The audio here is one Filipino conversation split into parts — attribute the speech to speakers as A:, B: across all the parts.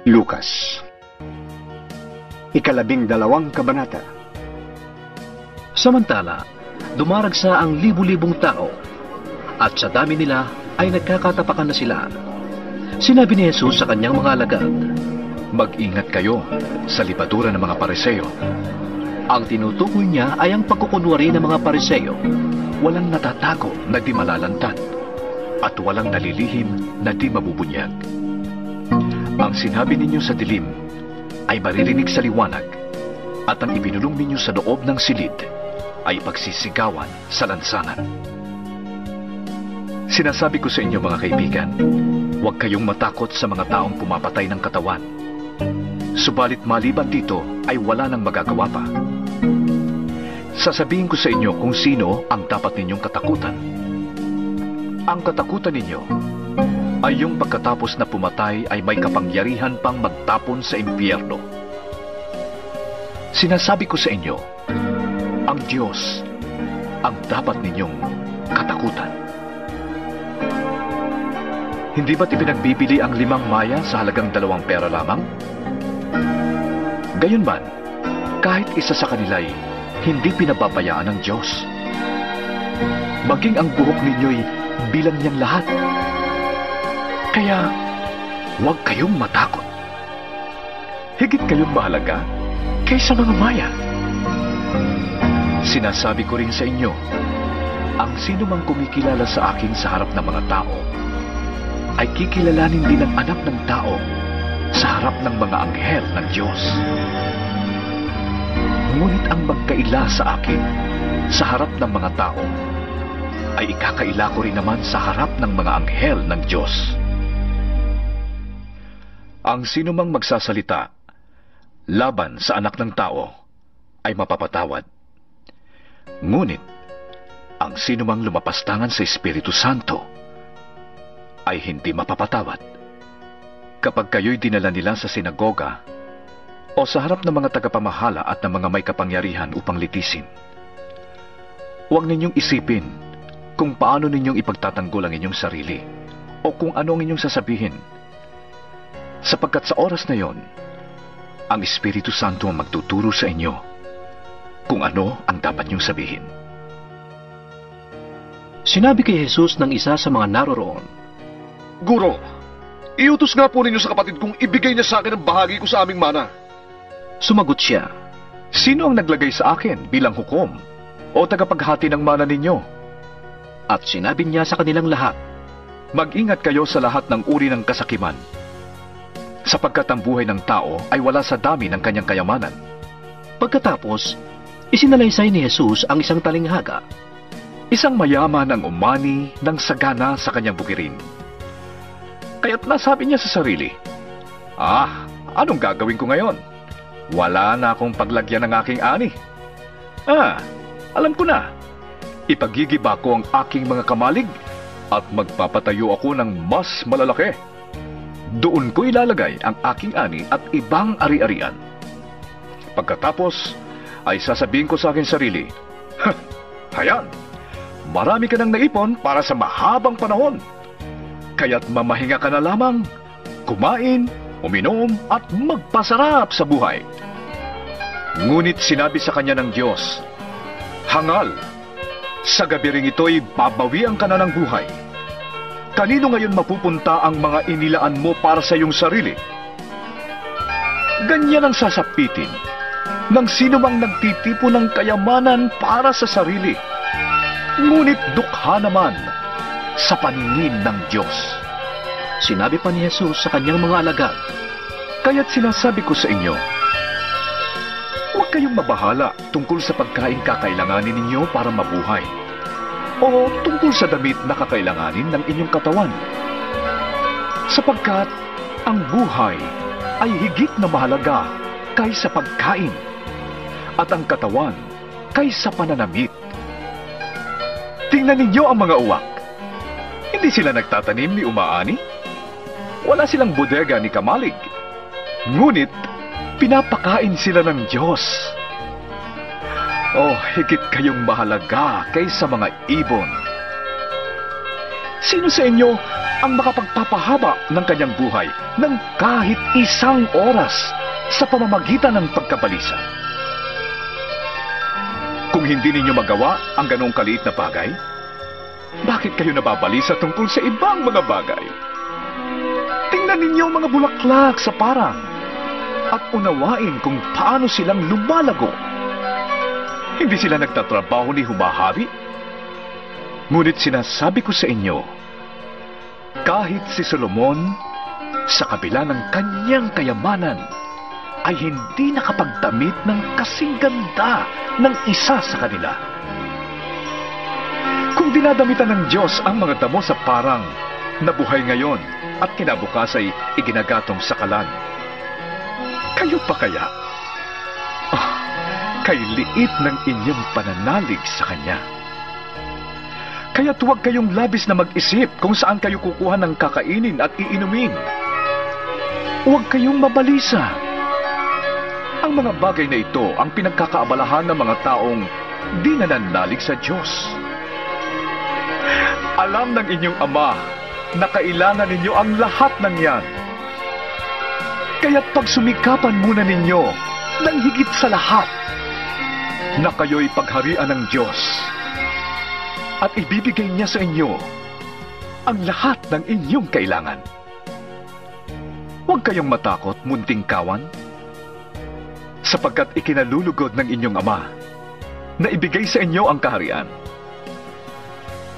A: Lucas, 12 kabanata.
B: Samantala, dumaragsa ang libu-libong tao, at sa dami nila ay nagkakatapakan na sila. Sinabi ni Jesus sa kanyang mga alagad,
C: "Mag-ingat kayo sa libadura ng mga Pariseo."
B: ang tinutukoy niya ay ang pagkukunwari ng mga Pariseo.
C: Walang natatago na di malalantad, at walang nalilihim na di mabubunyag. Ang sinabi ninyo sa dilim ay maririnig sa liwanag, at ang ibinulong ninyo sa loob ng silid ay pagsisigawan sa lansangan. Sinasabi ko sa inyo, mga kaibigan, huwag kayong matakot sa mga taong pumapatay ng katawan. Subalit maliban dito ay wala nang magagawa pa. Sasabihin ko sa inyo kung sino ang dapat ninyong katakutan. Ang katakutan ninyo ay yung pagkatapos na pumatay ay may kapangyarihan pang magtapon sa impyerno. Sinasabi ko sa inyo, ang Diyos ang dapat ninyong katakutan. Hindi ba't ipinagbibili ang 5 maya sa halagang 2 pera lamang? Gayunman, kahit isa sa kanila'y hindi pinababayaan ng Diyos. Maging ang buhok ninyo'y bilang niyang lahat. Kaya, huwag kayong matakot. Higit kayong mahalaga kaysa mga maya. Sinasabi ko rin sa inyo, ang sino mang kumikilala sa akin sa harap ng mga tao, ay kikilalanin din ng anak ng tao sa harap ng mga anghel ng Diyos. Ngunit ang magkaila sa akin sa harap ng mga tao, ay ikakaila ko rin naman sa harap ng mga anghel ng Diyos. Ang sino mang magsasalita laban sa anak ng tao ay mapapatawad. Ngunit, ang sino mang lumapastangan sa Espiritu Santo ay hindi mapapatawad. Kapag kayo'y dinala nila sa sinagoga o sa harap ng mga tagapamahala at ng mga may kapangyarihan upang litisin, huwag ninyong isipin kung paano ninyong ipagtatanggol ang inyong sarili o kung ano ang inyong sasabihin, sapagkat sa oras na yon, ang Espiritu Santo ang magtuturo sa inyo kung ano ang dapat niyong sabihin.
B: Sinabi kay Jesus ng isa sa mga naroroon,
D: "Guro, iutos nga po ninyo sa kapatid kong ibigay niya sa akin ang bahagi ko sa aming mana."
B: Sumagot siya,
C: "Sino ang naglagay sa akin bilang hukom o tagapaghati ng mana ninyo?"
B: At sinabi niya sa kanilang lahat,
C: "Mag-ingat kayo sa lahat ng uri ng kasakiman, sapagkat ang buhay ng tao ay wala sa dami ng kanyang kayamanan."
B: Pagkatapos, isinalaysay ni Jesus ang isang talinghaga.
C: Isang mayaman ang umani ng sagana sa kanyang bukirin. Kaya't nasabi niya sa sarili, anong gagawin ko ngayon? Wala na akong paglagyan ng aking ani. Alam ko na. Ipagigiba ko ang aking mga kamalig at magpapatayo ako ng mas malalaki. Doon ko ilalagay ang aking ani at ibang ari-arian. Pagkatapos, ay sasabihin ko sa aking sarili, hayan, marami ka nang naipon para sa mahabang panahon. Kaya't mamahinga ka na lamang, kumain, uminom at magpasarap sa buhay. Ngunit sinabi sa kanya ng Diyos, "Hangal, sa gabi ring ito'y babawian ka na ng buhay. Kanino ngayon mapupunta ang mga inilaan mo para sa iyong sarili?" Ganyan ang sasapitin ng sino mang nagtitipo ng kayamanan para sa sarili, ngunit dukha naman sa paningin ng Diyos.
B: Sinabi pa ni Jesus sa kanyang mga alagad,
C: "Kaya't sinasabi ko sa inyo, huwag kayong mabahala tungkol sa pagkain kakailanganin ninyo para mabuhay, o tungkol sa damit na kakailanganin ng inyong katawan. Sapagkat ang buhay ay higit na mahalaga kaysa pagkain, at ang katawan kaysa pananamit. Tingnan ninyo ang mga uwak. Hindi sila nagtatanim ni umaani. Wala silang bodega ni kamalig. Ngunit, pinapakain sila ng Diyos. Higit kayong mahalaga kaysa mga ibon. Sino sa inyo ang makapagpapahaba ng kanyang buhay ng kahit isang oras sa pamamagitan ng pagkabalisa? Kung hindi ninyo magawa ang ganong kaliit na bagay, bakit kayo nababalisa tungkol sa ibang mga bagay? Tingnan ninyo ang mga bulaklak sa parang at unawain kung paano silang lumalago. Hindi sila nagtatrabaho ni humahari? Ngunit sinasabi ko sa inyo, kahit si Solomon, sa kabila ng kanyang kayamanan, ay hindi nakapagdamit ng kasing ganda ng isa sa kanila. Kung dinadamitan ng Diyos ang mga damo sa parang na buhay ngayon at kinabukas ay iginagatong sa kalan, kayo pa kaya? Kay liit ng inyong pananalig sa Kanya. Kaya't huwag kayong labis na mag-isip kung saan kayo kukuha ng kakainin at iinumin. Huwag kayong mabalisa. Ang mga bagay na ito ang pinagkakaabalahan ng mga taong di nananalig sa Diyos. Alam ng inyong Ama na kailangan ninyo ang lahat ng yan. Kaya't pagsumikapan muna ninyo ng higit sa lahat na kayo'y pagharian ng Diyos at ibibigay niya sa inyo ang lahat ng inyong kailangan. Huwag kayong matakot, munting kawan, sapagkat ikinalulugod ng inyong Ama na ibigay sa inyo ang kaharian.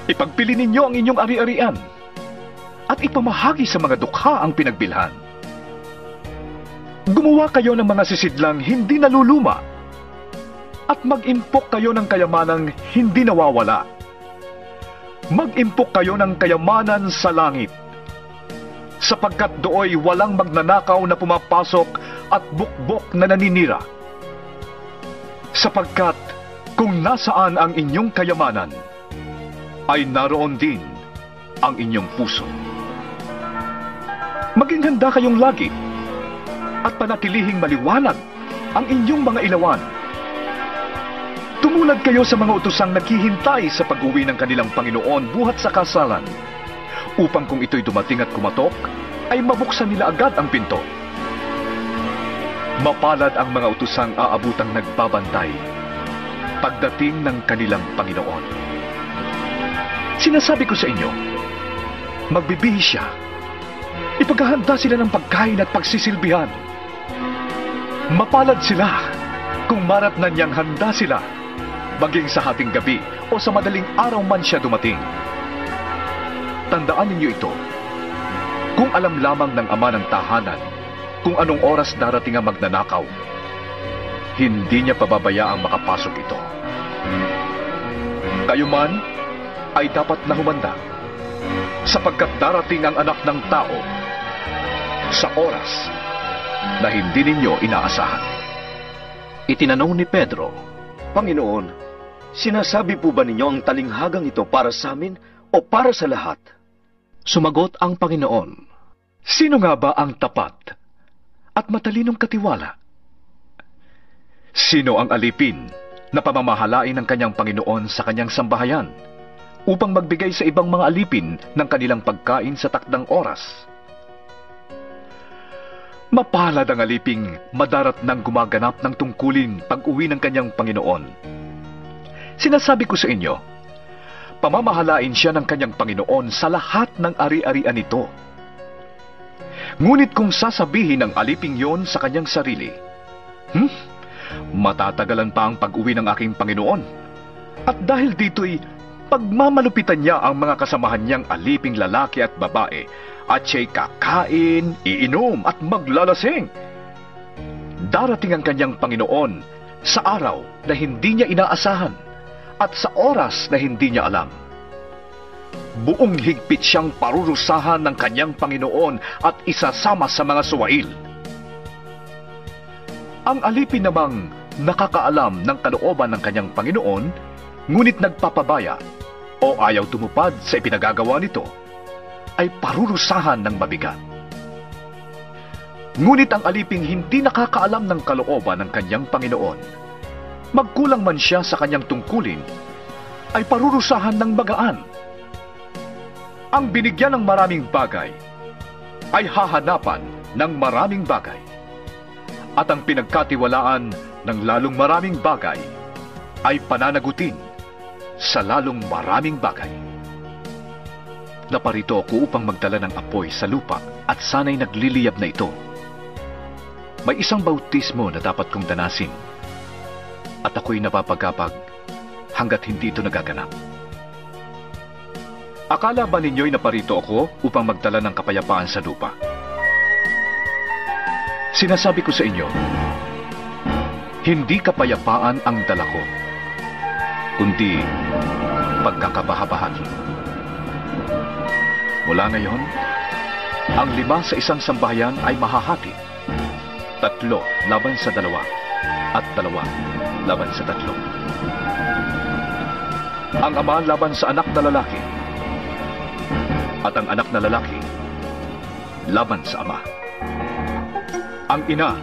C: Ipagpili ninyo ang inyong ari-arian at ipamahagi sa mga dukha ang pinagbilhan. Gumawa kayo ng mga sisidlang hindi naluluma at mag-impok kayo ng kayamanang hindi nawawala. Mag-impok kayo ng kayamanan sa langit, sapagkat dooy walang magnanakaw na pumapasok at bukbok na naninira. Sapagkat kung nasaan ang inyong kayamanan, ay naroon din ang inyong puso. Maging handa kayong lagi at panatilihing maliwanag ang inyong mga ilawan. Tumulad kayo sa mga utosang naghihintay sa pag-uwi ng kanilang Panginoon buhat sa kasalan, upang kung ito'y dumating at kumatok, ay mabuksan nila agad ang pinto. Mapalad ang mga utosang aabutang nagbabantay pagdating ng kanilang Panginoon. Sinasabi ko sa inyo, magbibihis siya. Ipaghahanda sila ng pagkain at pagsisilbihan. Mapalad sila kung maratnan niyang handa sila, maging sa hating gabi o sa madaling araw man siya dumating. Tandaan ninyo ito, kung alam lamang ng ama ng tahanan kung anong oras darating ang magnanakaw, hindi niya pababayaang makapasok ito. Kayo man ay dapat na humanda, sapagkat darating ang Anak ng Tao sa oras na hindi ninyo inaasahan.
B: Itinanong ni Pedro,
A: Panginoon, sinasabi po ba ninyo ang talinghagang ito para sa amin o para sa lahat?
B: sumagot ang Panginoon,
C: Sino nga ba ang tapat at matalinong katiwala? Sino ang alipin na pamamahalain ng kanyang Panginoon sa kanyang sambahayan upang magbigay sa ibang mga alipin ng kanilang pagkain sa takdang oras? Mapalad ang aliping madarat nang gumaganap ng tungkulin pag-uwi ng kanyang Panginoon. Sinasabi ko sa inyo, pamamahalain siya ng kanyang Panginoon sa lahat ng ari-arian nito. Ngunit kung sasabihin ng aliping yon sa kanyang sarili, matatagalan pa ang pag-uwi ng aking Panginoon, at dahil dito'y pagmamalupitan niya ang mga kasamahan niyang aliping lalaki at babae, at siya'y kakain, iinom at maglalasing. Darating ang kanyang Panginoon sa araw na hindi niya inaasahan at sa oras na hindi niya alam. Buong higpit siyang parurusahan ng kanyang Panginoon at isasama sa mga suwail. Ang alipin namang nakakaalam ng kalooban ng kanyang Panginoon, ngunit nagpapabaya o ayaw tumupad sa ipinagagawa nito, ay parurusahan ng mabigat. Ngunit ang aliping hindi nakakaalam ng kalooban ng kanyang Panginoon, magkulang man siya sa kanyang tungkulin, ay parurusahan ng magaan. Ang binigyan ng maraming bagay ay hahanapan ng maraming bagay. At ang pinagkatiwalaan ng lalong maraming bagay ay pananagutin sa lalong maraming bagay. Naparito ako upang magdala ng apoy sa lupa at sana'y nagliliyab na ito. May isang bautismo na dapat kong danasin at ako'y napapagapag hanggat hindi ito nagaganap. Akala ba ninyo'y naparito ako upang magdala ng kapayapaan sa lupa? Sinasabi ko sa inyo, hindi kapayapaan ang dala ko, kundi pagkakabahabahagi. Mula ngayon, ang 5 sa isang sambahayan ay mahahati. 3 laban sa 2 at 2 laban sa 3. Ang ama laban sa anak na lalaki at ang anak na lalaki laban sa ama. Ang ina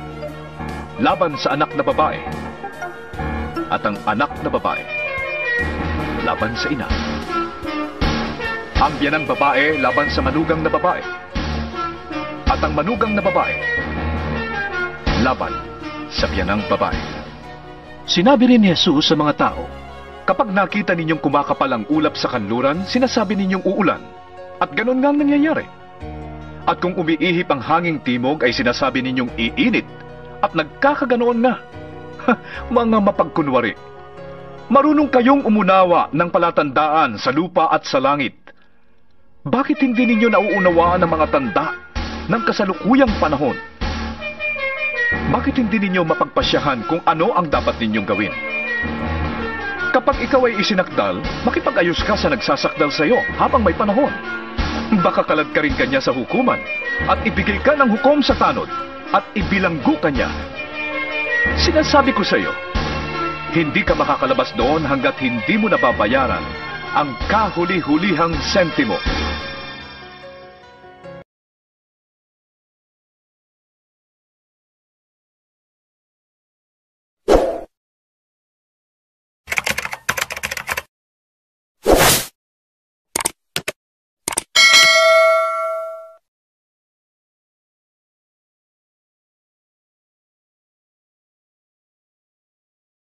C: laban sa anak na babae at ang anak na babae laban sa ina. Ang biyanang babae laban sa manugang na babae at ang manugang na babae laban sa biyanang babae.
B: Sinabi rin ni Jesus sa mga tao,
C: Kapag nakita ninyong kumakapal ang ulap sa kanluran, sinasabi ninyong uulan. At ganun nga ang nangyayari. At kung umiihip ang hanging timog, ay sinasabi ninyong iinit. At nagkakaganoon na. Mga mapagkunwari. Marunong kayong umunawa ng palatandaan sa lupa at sa langit. Bakit hindi ninyo nauunawaan ang mga tanda ng kasalukuyang panahon? Bakit hindi ninyo mapagpasyahan kung ano ang dapat ninyong gawin? Kapag ikaw ay isinakdal, makipag-ayos ka sa nagsasakdal sa iyo habang may panahon. Baka kalad ka rin kanya sa hukuman at ibigay ka ng hukom sa tanod at ibilanggo kanya. Sinasabi ko sa iyo, hindi ka makakalabas doon hanggat hindi mo nababayaran ang kahuli-hulihang sentimo.